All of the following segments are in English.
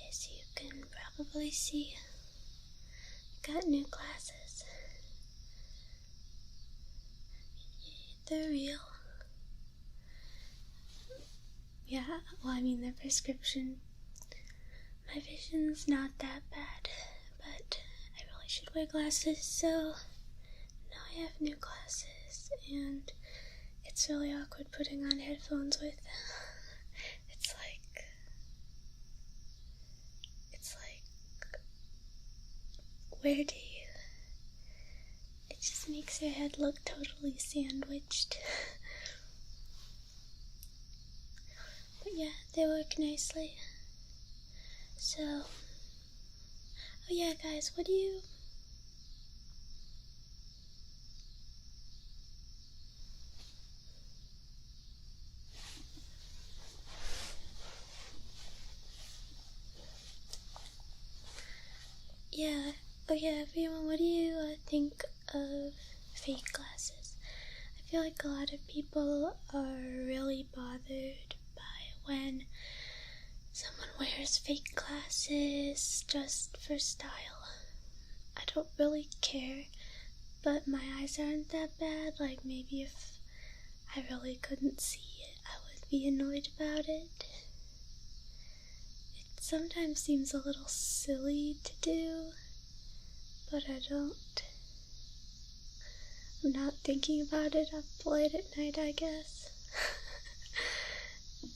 as you can probably see, got new glasses. They're real. Yeah, well, I mean, they're prescription. My vision's not that bad, but I really should wear glasses, so now I have new glasses, and it's really awkward putting on headphones with. It's like, where do you? It just makes your head look totally sandwiched. But yeah, they work nicely. So, oh yeah, guys, what do you... Yeah, oh yeah, everyone, what do you think of fake glasses? I feel like a lot of people are really bothered by when someone wears fake glasses just for style. I don't really care, but my eyes aren't that bad. Like, maybe if I really couldn't see it, I would be annoyed about it. It sometimes seems a little silly to do, but I'm not thinking about it up late at night, I guess.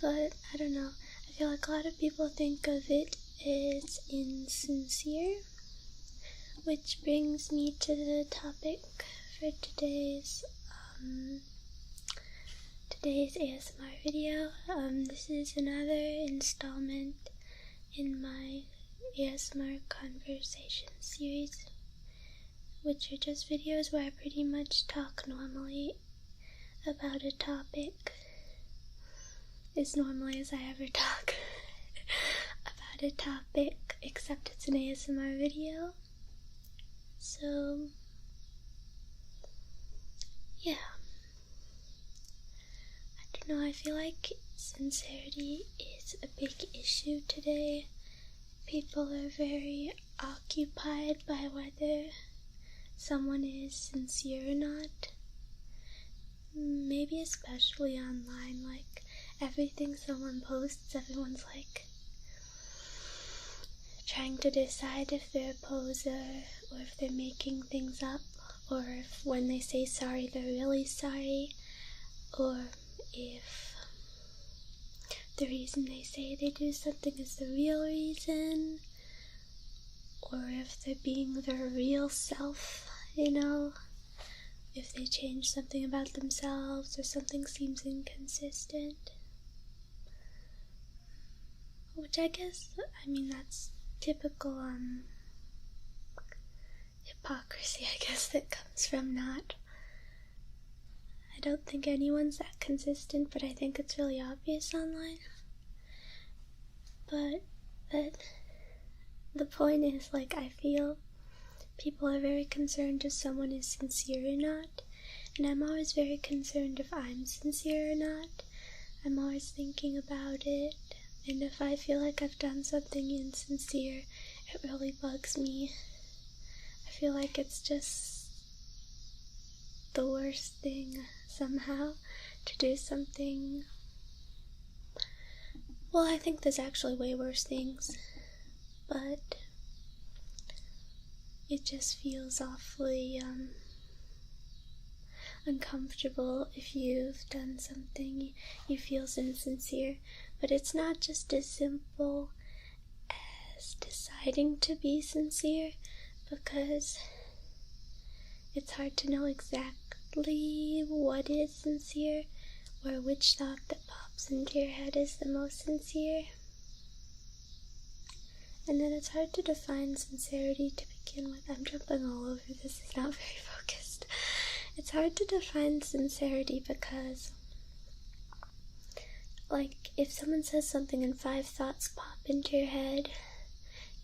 But I don't know. I feel like a lot of people think of it as insincere, which brings me to the topic for today's ASMR video. This is another installment in my ASMR conversation series, which are just videos where I pretty much talk normally about a topic, as normally as I ever talk about a topic, except it's an ASMR video. So, yeah. I don't know, I feel like sincerity is a big issue today. People are very occupied by whether someone is sincere or not. Maybe especially online, like everything someone posts, everyone's like trying to decide if they're a poser or if they're making things up, or if when they say sorry they're really sorry, or if the reason they say they do something is the real reason, or if they're being their real self, you know, if they change something about themselves or something seems inconsistent. Which I guess, I mean, that's typical hypocrisy, I guess, that comes from not... I don't think anyone's that consistent, but I think it's really obvious online. But the point is, like, I feel people are very concerned if someone is sincere or not, and I'm always very concerned if I'm sincere or not. I'm always thinking about it, and if I feel like I've done something insincere, it really bugs me. I feel like it's just the worst thing somehow to do something. Well, I think there's actually way worse things, but it just feels awfully uncomfortable if you've done something you feel insincere. But it's not just as simple as deciding to be sincere, because it's hard to know exactly what is sincere, or which thought that pops into your head is the most sincere. And then it's hard to define sincerity to begin with. I'm jumping all over, this is not very focused. It's hard to define sincerity because, like, if someone says something and 5 thoughts pop into your head,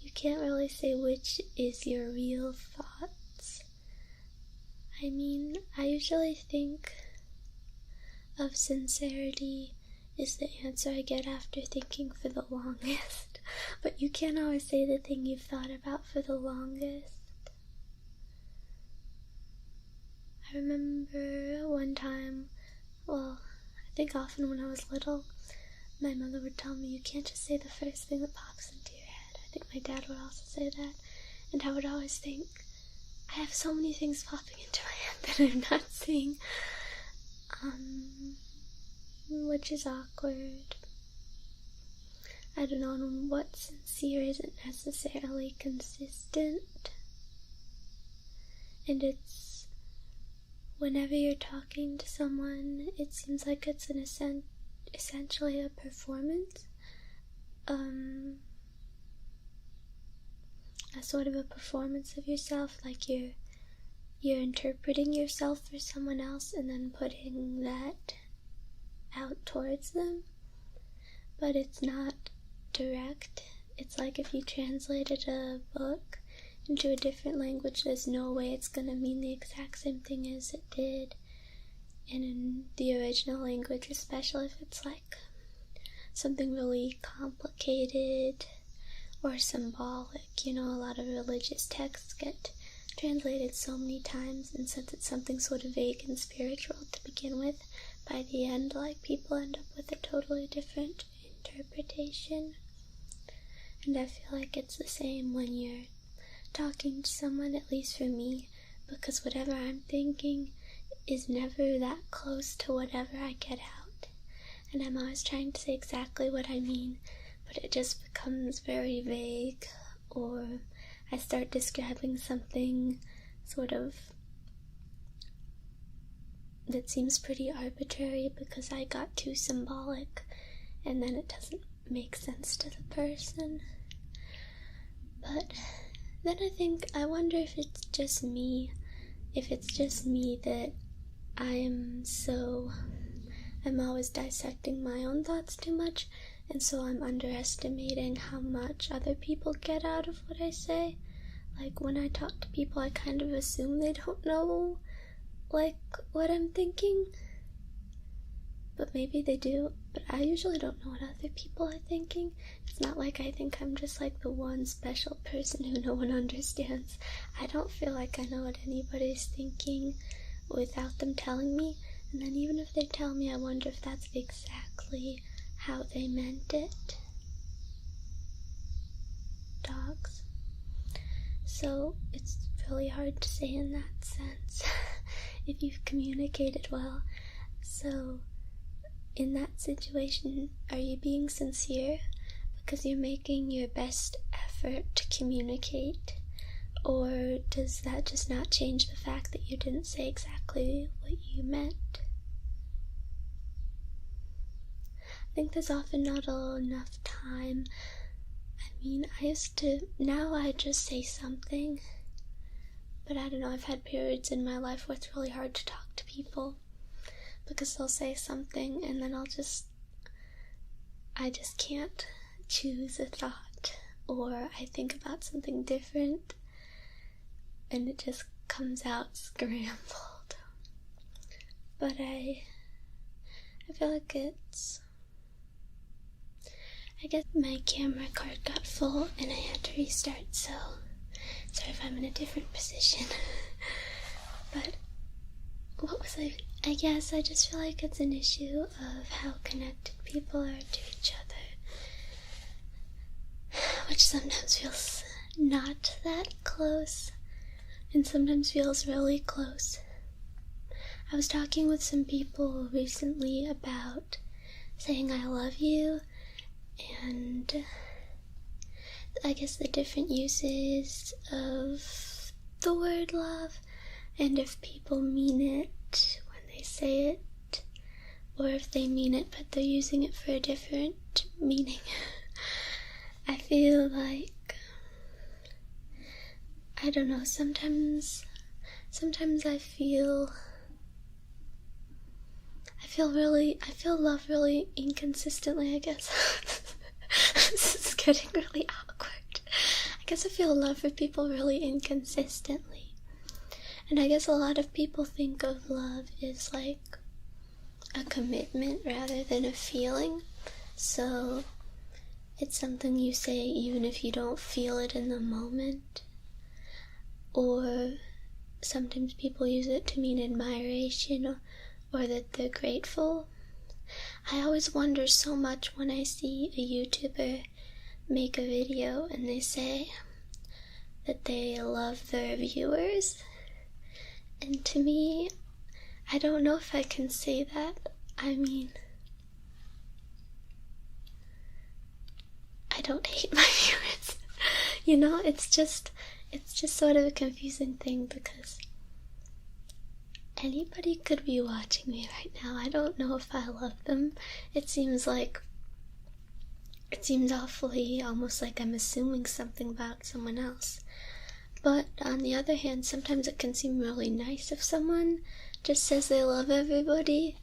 you can't really say which is your real thoughts. I mean, I usually think of sincerity is the answer I get after thinking for the longest. But you can't always say the thing you've thought about for the longest. I remember one time, well, I think often when I was little, my mother would tell me, you can't just say the first thing that pops into your head. I think my dad would also say that. And I would always think, I have so many things popping into my head that I'm not saying, which is awkward. I don't know, what's sincere isn't necessarily consistent. And it's, whenever you're talking to someone, it seems like it's essentially a performance. A sort of a performance of yourself, like you're interpreting yourself for someone else and then putting that out towards them. But it's not direct. It's like if you translated a book into a different language, there's no way it's gonna mean the exact same thing as it did in the original language, especially if it's like something really complicated or symbolic. You know, a lot of religious texts get translated so many times, and since it's something sort of vague and spiritual to begin with, by the end, like, people end up with a totally different interpretation. And I feel like it's the same when you're talking to someone, at least for me, because whatever I'm thinking is never that close to whatever I get out. And I'm always trying to say exactly what I mean, but it just becomes very vague, or I start describing something sort of that seems pretty arbitrary because I got too symbolic, and then it doesn't make sense to the person. But then I wonder if it's just me that I'm always dissecting my own thoughts too much, and so I'm underestimating how much other people get out of what I say. Like, when I talk to people, I kind of assume they don't know, like, what I'm thinking. But maybe they do, but I usually don't know what other people are thinking. It's not like I think I'm just like the one special person who no one understands. I don't feel like I know what anybody's thinking without them telling me, and then even if they tell me, I wonder if that's exactly how they meant it. Dogs. So it's really hard to say in that sense if you've communicated well. So in that situation, are you being sincere because you're making your best effort to communicate? Or does that just not change the fact that you didn't say exactly what you meant? I think there's often not enough time. I mean, now I just say something, but I don't know, I've had periods in my life where it's really hard to talk to people because they'll say something and then I just can't choose a thought, or I think about something different and it just comes out scrambled. But I feel like I guess my camera card got full and I had to restart, so sorry if I'm in a different position. But I guess I just feel like it's an issue of how connected people are to each other, which sometimes feels not that close and sometimes feels really close. I was talking with some people recently about saying I love you, and I guess the different uses of the word love, and if people mean it when they say it, or if they mean it but they're using it for a different meaning. I feel like, I don't know, sometimes I feel love really inconsistently, I guess. This is getting really awkward. I guess I feel love for people really inconsistently. And I guess a lot of people think of love as like a commitment rather than a feeling. So it's something you say even if you don't feel it in the moment. Or sometimes people use it to mean admiration or that they're grateful. I always wonder so much when I see a YouTuber make a video and they say that they love their viewers. And to me, I don't know if I can say that. I mean, I don't hate my viewers. You know, it's just sort of a confusing thing because anybody could be watching me right now. I don't know if I love them. It seems awfully almost like I'm assuming something about someone else. But on the other hand, sometimes it can seem really nice if someone just says they love everybody.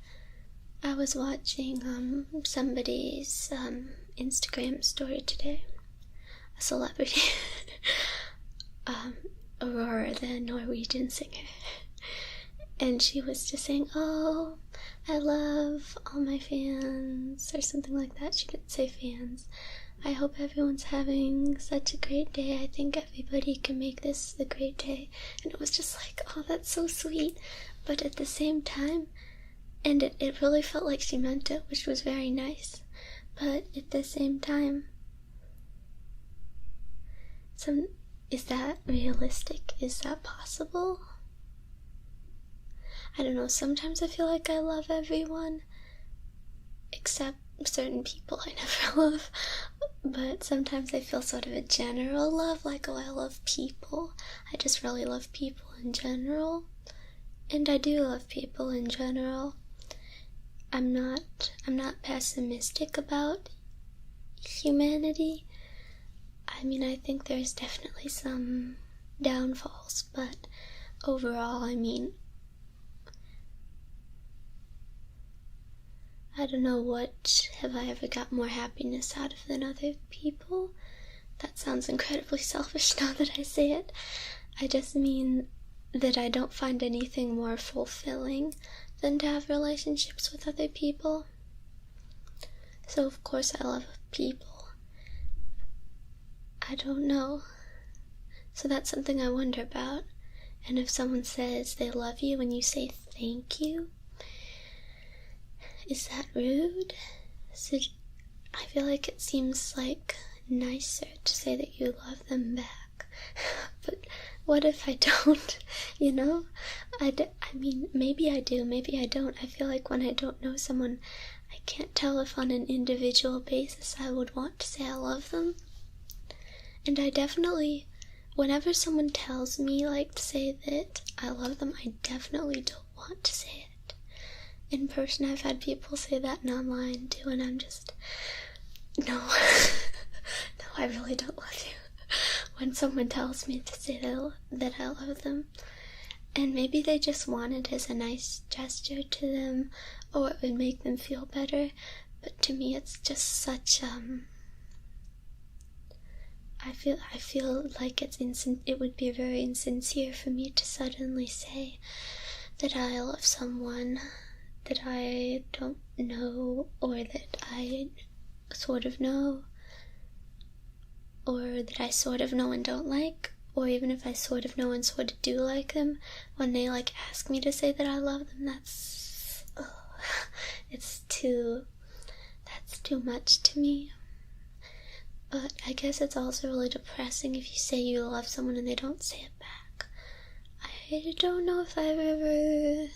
I was watching somebody's Instagram story today, a celebrity, Aurora, the Norwegian singer, and she was just saying, "Oh, I love all my fans," or something like that. She didn't say fans. "I hope everyone's having such a great day. I think everybody can make this a great day." And it was just like, oh, that's so sweet. But at the same time, and it really felt like she meant it, which was very nice. But at the same time, is that realistic? Is that possible? I don't know, sometimes I feel like I love everyone, except certain people I never love. But sometimes I feel sort of a general love, like, oh, I love people. I just really love people in general. And I do love people in general. I'm not pessimistic about humanity. I mean, I think there's definitely some downfalls, but overall, I mean, I don't know, what have I ever got more happiness out of than other people? That sounds incredibly selfish now that I say it. I just mean that I don't find anything more fulfilling than to have relationships with other people. So of course I love people. I don't know. So that's something I wonder about. And if someone says they love you and you say thank you, is that rude? I feel like it seems like nicer to say that you love them back. But what if I don't? You know? I mean, maybe I do, maybe I don't. I feel like when I don't know someone, I can't tell if on an individual basis I would want to say I love them. And I definitely, whenever someone tells me, like, to say that I love them, I definitely don't want to say it. In person, I've had people say that, and online too, and I'm just, no. No, I really don't love you. When someone tells me to say that I love them, and maybe they just want it as a nice gesture to them, or it would make them feel better, but to me it's just such, I feel like it would be very insincere for me to suddenly say that I love someone that I don't know, or that I sort of know, or that I sort of know and don't like, or even if I sort of know and sort of do like them, when they like ask me to say that I love them, that's too much to me. But I guess it's also really depressing if you say you love someone and they don't say it back. I don't know if I've ever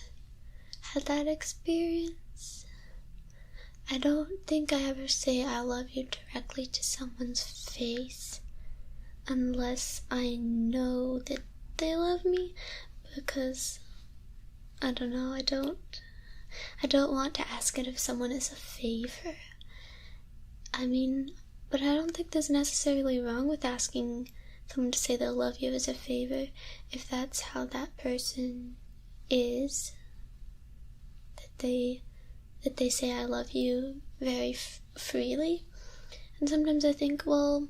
had that experience. I don't think I ever say I love you directly to someone's face unless I know that they love me, because I don't know, I don't want to ask it of someone as a favor. I mean, but I don't think there's necessarily wrong with asking someone to say they'll love you as a favor if that's how that person is. That they say I love you very freely. And sometimes I think, well,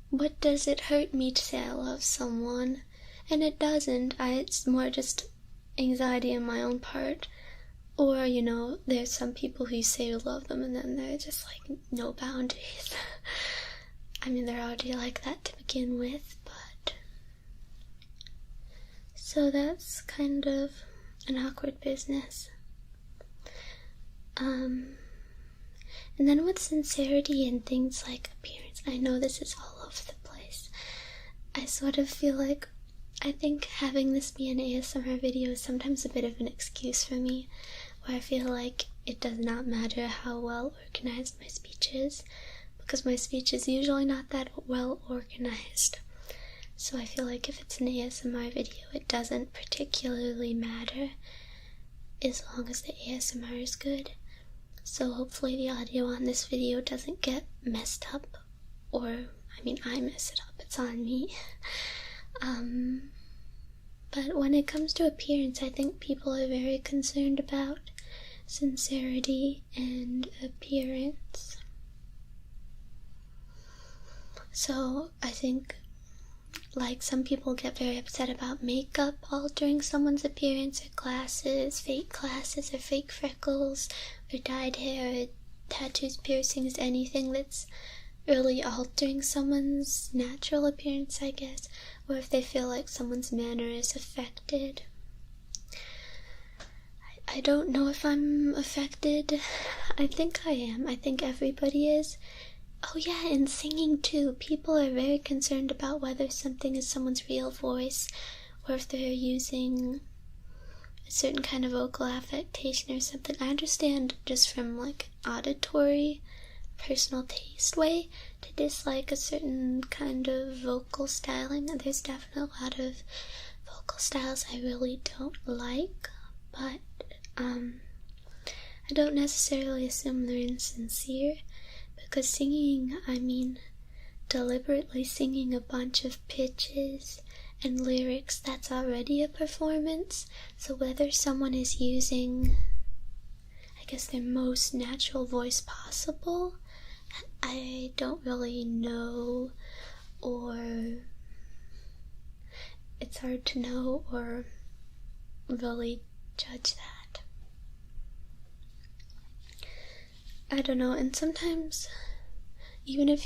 what does it hurt me to say I love someone? And it doesn't. It's more just anxiety on my own part. Or, you know, there's some people who say you love them and then they're just like, no boundaries. I mean, they're already like that to begin with, but... So that's kind of an awkward business. And then with sincerity and things like appearance, I know this is all over the place. I sort of feel like, I think having this be an ASMR video is sometimes a bit of an excuse for me, where I feel like it does not matter how well organized my speech is, because my speech is usually not that well organized. So I feel like if it's an ASMR video, it doesn't particularly matter as long as the ASMR is good. So hopefully the audio on this video doesn't get messed up, or, I mean, I mess it up, it's on me. But when it comes to appearance, I think people are very concerned about sincerity and appearance. So I think, like, some people get very upset about makeup altering someone's appearance, or fake glasses, or fake freckles, or dyed hair, or tattoos, piercings, anything that's really altering someone's natural appearance, I guess, or if they feel like someone's manner is affected. I don't know if I'm affected. I think I am. I think everybody is. Oh yeah, and singing too. People are very concerned about whether something is someone's real voice, or if they're using a certain kind of vocal affectation or something. I understand just from like auditory, personal taste way to dislike a certain kind of vocal styling. There's definitely a lot of vocal styles I really don't like, but I don't necessarily assume they're insincere, because singing, I mean, deliberately singing a bunch of pitches and lyrics, that's already a performance. So whether someone is using, I guess, their most natural voice possible, I don't really know, or it's hard to know or really judge that. I don't know, and sometimes, even if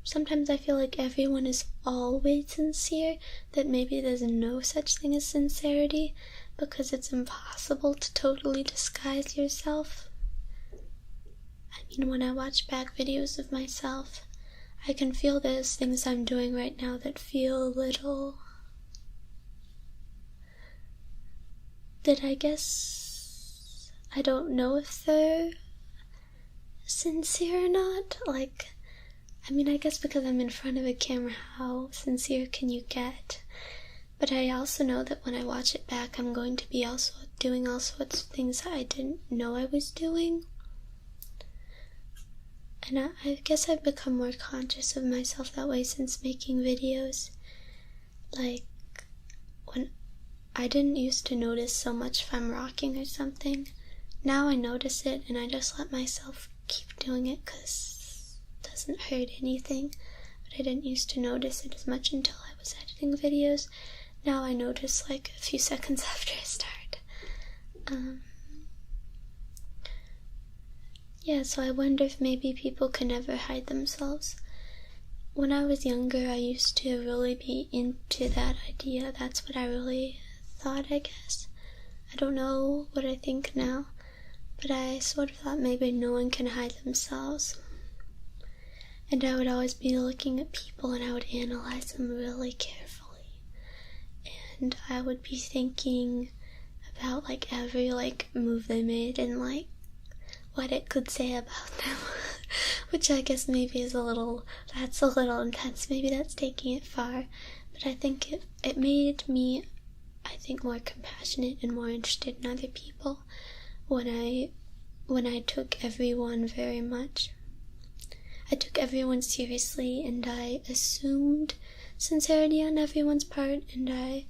sometimes I feel like everyone is always sincere, that maybe there's no such thing as sincerity, because it's impossible to totally disguise yourself. I mean, when I watch back videos of myself, I can feel there's things I'm doing right now that feel a little, that I guess, I don't know if they're sincere or not. Like, I mean, I guess because I'm in front of a camera, how sincere can you get? But I also know that when I watch it back, I'm going to be also doing all sorts of things that I didn't know I was doing. And I guess I've become more conscious of myself that way since making videos. Like, when I didn't used to notice so much if I'm rocking or something. Now I notice it and I just let myself keep doing it because it doesn't hurt anything. But I didn't used to notice it as much until I was editing videos. Now I notice like a few seconds after I start. Yeah, so I wonder if maybe people can never hide themselves. When I was younger, I used to really be into that idea. That's what I really thought, I guess. I don't know what I think now, but I sort of thought maybe no one can hide themselves. And I would always be looking at people and I would analyze them really carefully. And I would be thinking about like every like move they made and like what it could say about them. Which I guess maybe is that's a little intense. Maybe that's taking it far. But I think it made me, I think, more compassionate and more interested in other people when I took everyone very much. I took everyone seriously and I assumed sincerity on everyone's part and I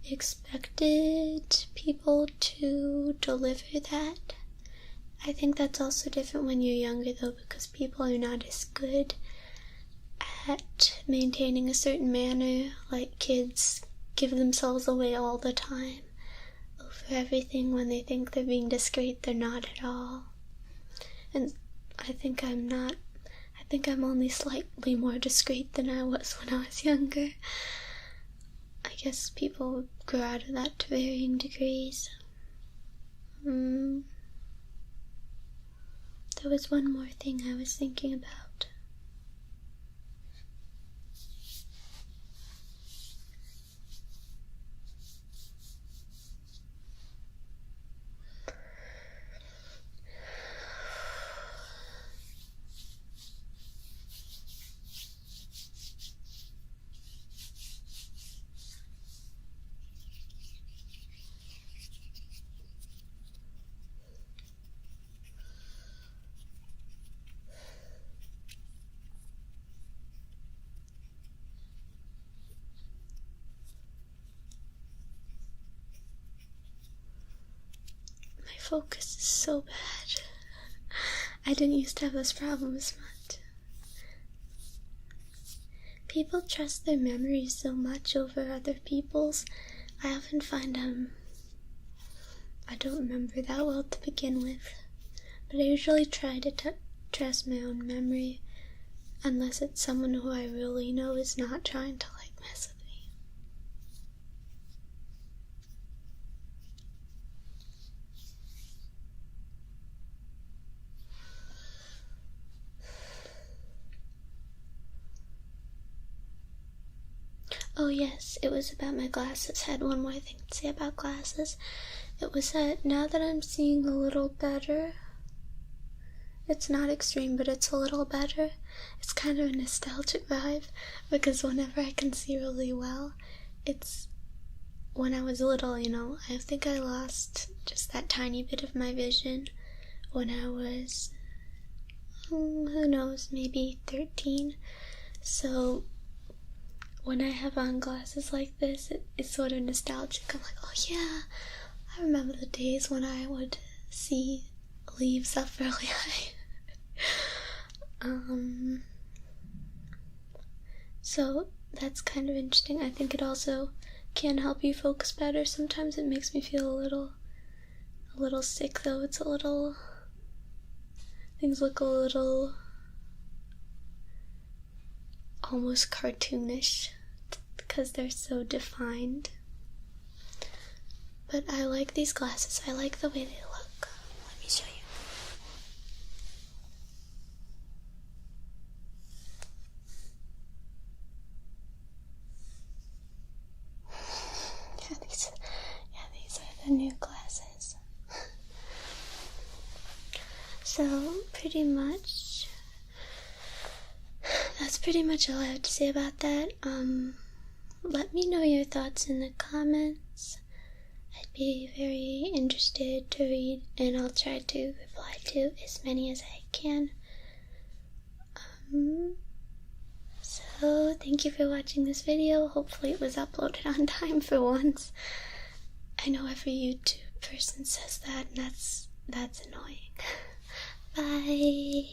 expected people to deliver that. I think that's also different when you're younger though, because people are not as good at maintaining a certain manner. Like kids give themselves away all the time. for everything. When they think they're being discreet, they're not at all. And I think I'm not. I think I'm only slightly more discreet than I was when I was younger. I guess people grow out of that to varying degrees. There was one more thing I was thinking about. Focus is so bad. I didn't used to have this problem as much. People trust their memories so much over other people's. I often find I don't remember that well to begin with, but I usually try to trust my own memory, unless it's someone who I really know is not trying to mess with me. Oh yes, it was about my glasses. I had one more thing to say about glasses. It was that now that I'm seeing a little better, it's not extreme, but it's a little better. It's kind of a nostalgic vibe, because whenever I can see really well, it's when I was little, I think I lost just that tiny bit of my vision when I was, who knows, maybe 13. So when I have on glasses like this, it's sort of nostalgic. I'm like, oh yeah, I remember the days when I would see leaves up really high. So that's kind of interesting. I think it also can help you focus better. Sometimes it makes me feel a little sick though. Things look a little almost cartoonish because they're so defined. But I like these glasses. I like the way they look. Let me show you. These are the new glasses. So that's pretty much all I have to say about that. Let me know your thoughts in the comments. I'd be very interested to read, and I'll try to reply to as many as I can. So thank you for watching this video. Hopefully it was uploaded on time for once. I know every YouTube person says that, and that's annoying. Bye.